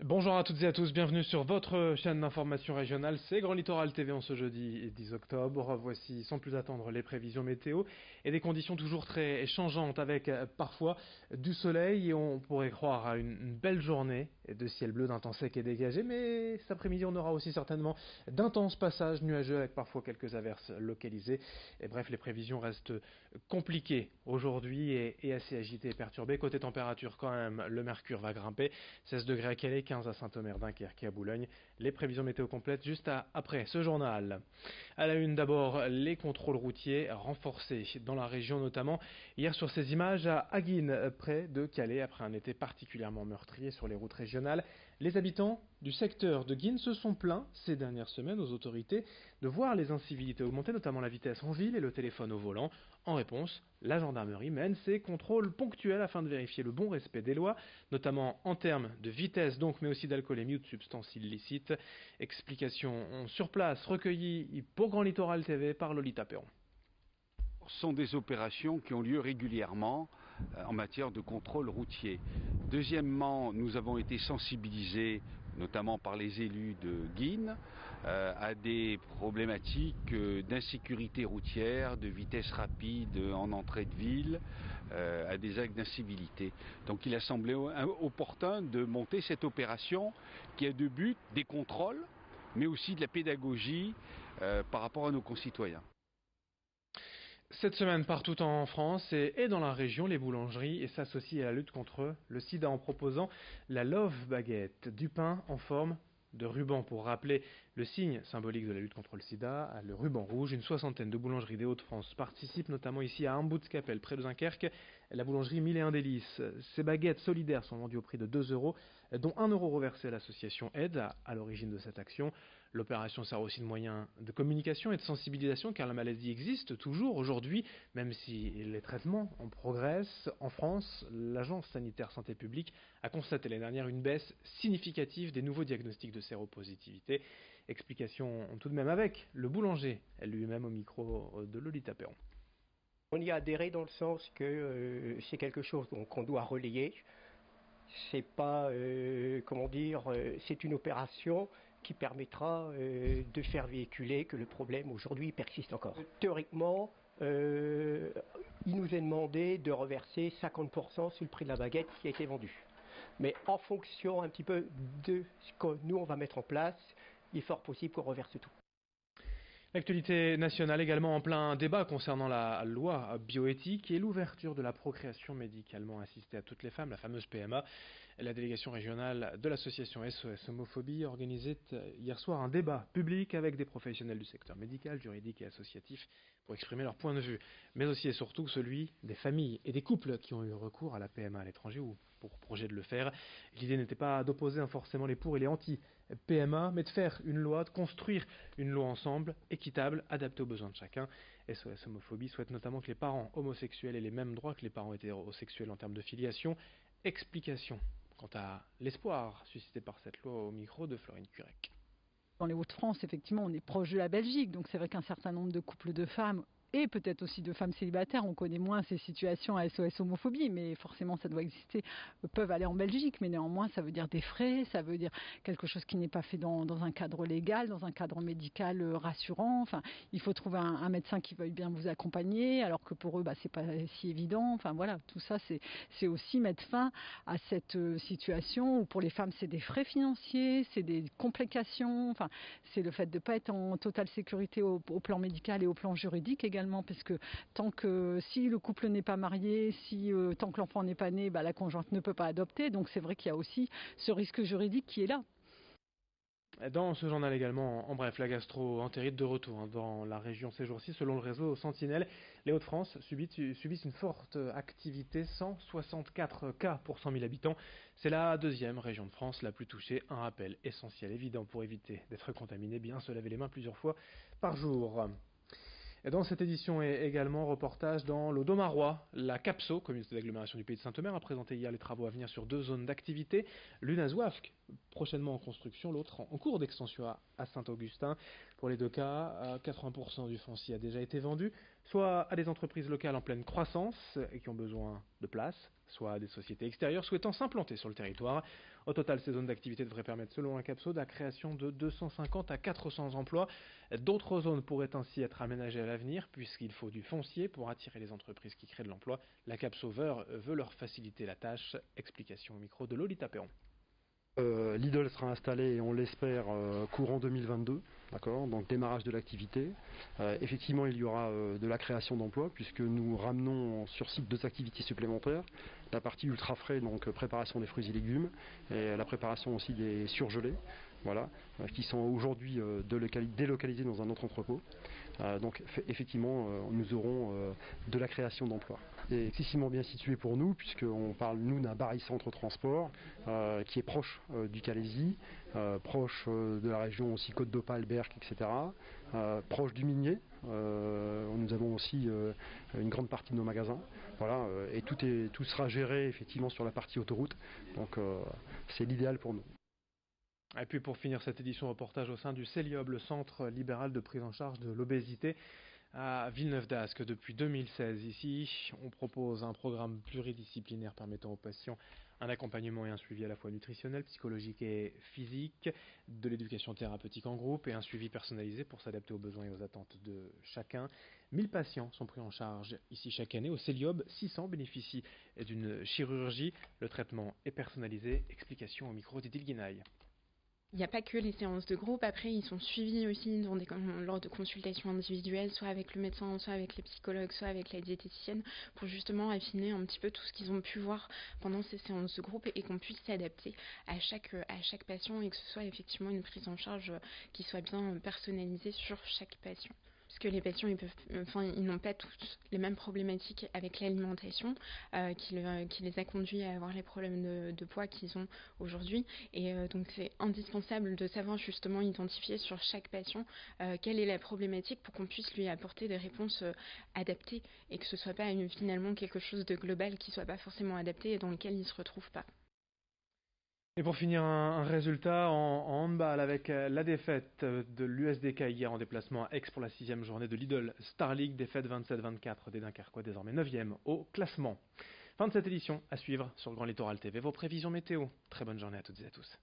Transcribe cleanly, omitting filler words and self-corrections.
Bonjour à toutes et à tous, bienvenue sur votre chaîne d'information régionale, c'est Grand Littoral TV en ce jeudi 10 octobre. Voici sans plus attendre les prévisions météo et des conditions toujours très changeantes avec parfois du soleil et on pourrait croire à une belle journée de ciel bleu d'un temps sec et dégagé, mais cet après-midi on aura aussi certainement d'intenses passages nuageux avec parfois quelques averses localisées. Et bref, les prévisions restent compliquées aujourd'hui et assez agitées et perturbées. Côté température quand même, le mercure va grimper, 16 degrés à Calais, 15 à Saint-Omer, Dunkerque et à Boulogne. Les prévisions météo complètes juste après ce journal. À la une d'abord, les contrôles routiers renforcés dans la région notamment. Hier sur ces images à Aguines, près de Calais, après un été particulièrement meurtrier sur les routes régionales. Les habitants du secteur de Guines se sont plaints ces dernières semaines aux autorités de voir les incivilités augmenter, notamment la vitesse en ville et le téléphone au volant. En réponse, la gendarmerie mène ses contrôles ponctuels afin de vérifier le bon respect des lois, notamment en termes de vitesse donc, mais aussi d'alcoolémie ou de substances illicites. Explication sur place recueillie pour Grand Littoral TV par Lolita Perron. Sont des opérations qui ont lieu régulièrement en matière de contrôle routier. Deuxièmement, nous avons été sensibilisés, notamment par les élus de Guines, à des problématiques d'insécurité routière, de vitesse rapide en entrée de ville, à des actes d'incivilité. Donc il a semblé opportun de monter cette opération qui a deux buts, des contrôles, mais aussi de la pédagogie par rapport à nos concitoyens. Cette semaine, partout en France et dans la région, les boulangeries s'associent à la lutte contre le sida en proposant la Love Baguette, du pain en forme de ruban pour rappeler le signe symbolique de la lutte contre le sida, le ruban rouge. Une soixantaine de boulangeries des Hauts-de-France participent, notamment ici à Amboutskapelle, près de Dunkerque, la boulangerie Mille et un délices. Ces baguettes solidaires sont vendues au prix de 2 euros, dont 1 euro reversé à l'association Aide à l'origine de cette action. L'opération sert aussi de moyen de communication et de sensibilisation car la maladie existe toujours aujourd'hui, même si les traitements en progressent. En France, l'Agence sanitaire santé publique a constaté l'année dernière une baisse significative des nouveaux diagnostics de séropositivité. Explication tout de même avec le boulanger, lui-même au micro de Lolita Perron. On y a adhéré dans le sens que c'est quelque chose qu'on doit relayer. C'est pas, c'est une opération qui permettra de faire véhiculer que le problème aujourd'hui persiste encore. Théoriquement, il nous est demandé de reverser 50% sur le prix de la baguette qui a été vendue. Mais en fonction un petit peu de ce que nous on va mettre en place, il est fort possible qu'on reverse tout. L'actualité nationale également en plein débat concernant la loi bioéthique et l'ouverture de la procréation médicalement assistée à toutes les femmes, la fameuse PMA. La délégation régionale de l'association SOS Homophobie organisait hier soir un débat public avec des professionnels du secteur médical, juridique et associatif pour exprimer leur point de vue, mais aussi et surtout celui des familles et des couples qui ont eu recours à la PMA à l'étranger ou pour projet de le faire. L'idée n'était pas d'opposer forcément les pour et les anti-PMA, mais de faire une loi, de construire une loi ensemble, équitable, adaptée aux besoins de chacun. SOS Homophobie souhaite notamment que les parents homosexuels aient les mêmes droits que les parents hétérosexuels en termes de filiation. Explication quant à l'espoir suscité par cette loi au micro de Florine Curec. Dans les Hauts-de-France, effectivement, on est proche de la Belgique, donc c'est vrai qu'un certain nombre de couples de femmes et peut-être aussi de femmes célibataires, on connaît moins ces situations à SOS Homophobie, mais forcément ça doit exister, peuvent aller en Belgique, mais néanmoins ça veut dire des frais, ça veut dire quelque chose qui n'est pas fait dans un cadre légal, dans un cadre médical rassurant. Enfin, il faut trouver un médecin qui veuille bien vous accompagner, alors que pour eux, c'est pas si évident. Enfin voilà, tout ça c'est aussi mettre fin à cette situation où pour les femmes c'est des frais financiers, c'est des complications, enfin c'est le fait de ne pas être en totale sécurité au plan médical et au plan juridique également, parce que si le couple n'est pas marié, tant que l'enfant n'est pas né, la conjointe ne peut pas adopter, donc c'est vrai qu'il y a aussi ce risque juridique qui est là. Dans ce journal également, en bref, la gastro-entérite de retour dans la région ces jours-ci. Selon le réseau Sentinelle, les Hauts-de-France subissent une forte activité, 164 cas pour 100 000 habitants. C'est la deuxième région de France la plus touchée. Un rappel essentiel, évident pour éviter d'être contaminé, bien se laver les mains plusieurs fois par jour. Et dans cette édition également, reportage dans l'Audomarois. La CAPSO, communauté d'agglomération du Pays de Saint-Omer, a présenté hier les travaux à venir sur 2 zones d'activité. L'une à Zouafque, prochainement en construction, l'autre en cours d'extension à Saint-Augustin. Pour les deux cas, 80% du foncier a déjà été vendu, soit à des entreprises locales en pleine croissance et qui ont besoin de place, soit à des sociétés extérieures souhaitant s'implanter sur le territoire. Au total, ces zones d'activité devraient permettre, selon un Capso, la création de 250 à 400 emplois. D'autres zones pourraient ainsi être aménagées à l'avenir, puisqu'il faut du foncier pour attirer les entreprises qui créent de l'emploi. La Capso veut leur faciliter la tâche. Explication au micro de Lolita Perron. Lidl sera installé, on l'espère, courant 2022, d'accord, donc démarrage de l'activité. Effectivement, il y aura de la création d'emplois, puisque nous ramenons sur site 2 activités supplémentaires. La partie ultra frais, donc préparation des fruits et légumes, et la préparation aussi des surgelés, voilà, qui sont aujourd'hui délocalisés dans un autre entrepôt. Donc effectivement, nous aurons de la création d'emplois. C'est excessivement bien situé pour nous, puisqu'on parle, nous, d'un barycentre transport qui est proche du Calaisis, proche de la région aussi Côte d'Opale, Berck, etc., proche du Minier. Nous avons aussi une grande partie de nos magasins. Voilà, et tout sera géré effectivement sur la partie autoroute. Donc c'est l'idéal pour nous. Et puis pour finir cette édition reportage au sein du CELIOB, le Centre libéral de prise en charge de l'obésité à Villeneuve-d'Ascq depuis 2016. Ici, on propose un programme pluridisciplinaire permettant aux patients un accompagnement et un suivi à la fois nutritionnel, psychologique et physique, de l'éducation thérapeutique en groupe et un suivi personnalisé pour s'adapter aux besoins et aux attentes de chacun. 1000 patients sont pris en charge ici chaque année. Au CELIOB, 600 bénéficient d'une chirurgie. Le traitement est personnalisé. Explication au micro d'Idil Guinaï. Il n'y a pas que les séances de groupe, après ils sont suivis aussi lors de consultations individuelles, soit avec le médecin, soit avec les psychologues, soit avec la diététicienne, pour justement affiner un petit peu tout ce qu'ils ont pu voir pendant ces séances de groupe et qu'on puisse s'adapter à chaque patient et que ce soit effectivement une prise en charge qui soit bien personnalisée sur chaque patient. Parce que les patients, ils n'ont pas tous les mêmes problématiques avec l'alimentation qui les a conduits à avoir les problèmes de poids qu'ils ont aujourd'hui. Et donc c'est indispensable de savoir justement identifier sur chaque patient quelle est la problématique pour qu'on puisse lui apporter des réponses adaptées et que ce ne soit pas finalement quelque chose de global qui ne soit pas forcément adapté et dans lequel il ne se retrouve pas. Et pour finir, un résultat en handball avec la défaite de l'USDK hier en déplacement à Aix pour la 6e journée de Lidl Star League, défaite 27-24 des Dunkerquois, désormais 9e au classement. Fin de cette édition, à suivre sur Grand Littoral TV, vos prévisions météo. Très bonne journée à toutes et à tous.